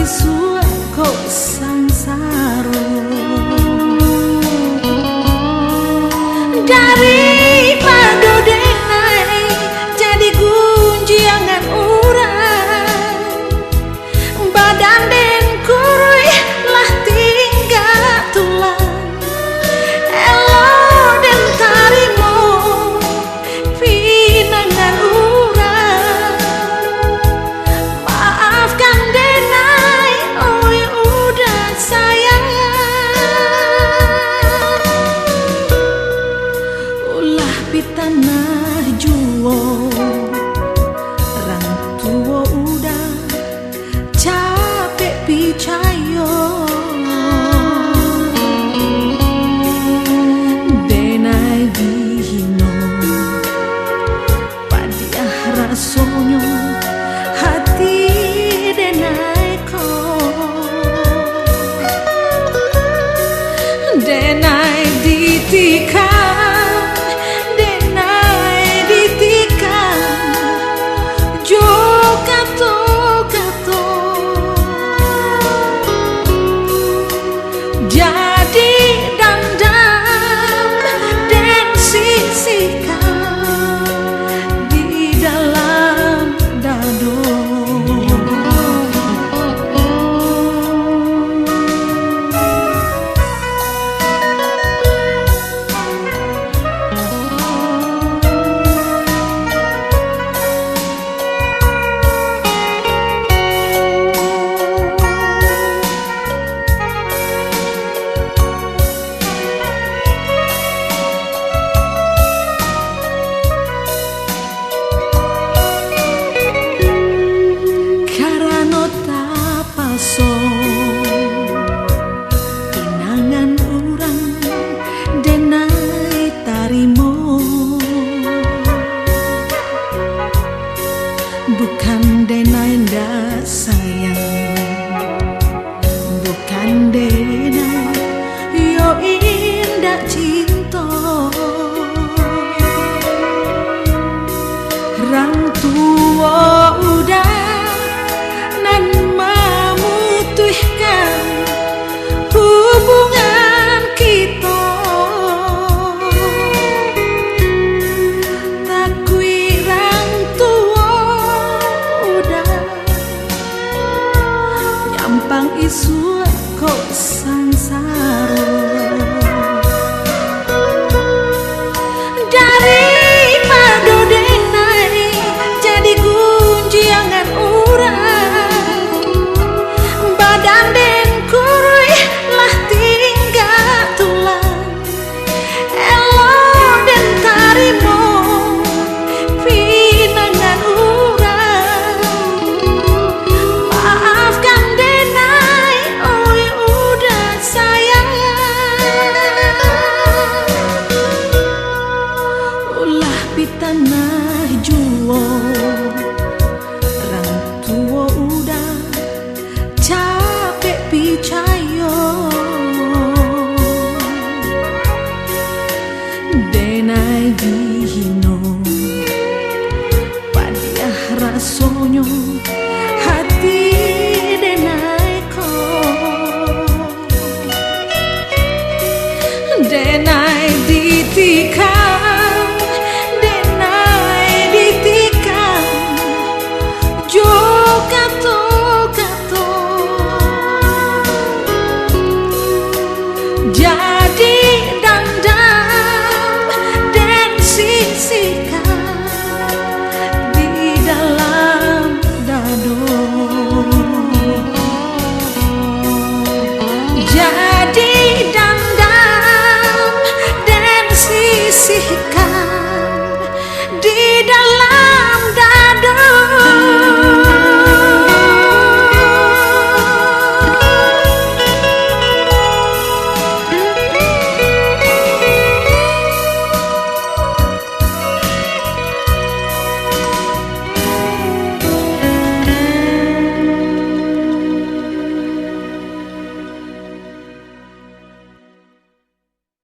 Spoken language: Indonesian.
isu kok sangsaro dari pado denai jadi gunjiangan urang badan den kurui lah tinggal tulang elo den tarimo pinangan urang maafkan denai oi udah sayang ulah pitanah juo orang tua udah capek picayo denai dihino padiah rasonyo hati denai ko denai ditikam denai ditikam jo kato kato jadi dandam dan sisihkan di dalam dado karano tapaso pinangan urang denai tarimo bukan denai ndak sayang bukan denai yo indah cinta orang tua udah nan memutuskan hubungan kita takui orang tua udah nyampang isu kok sangsaro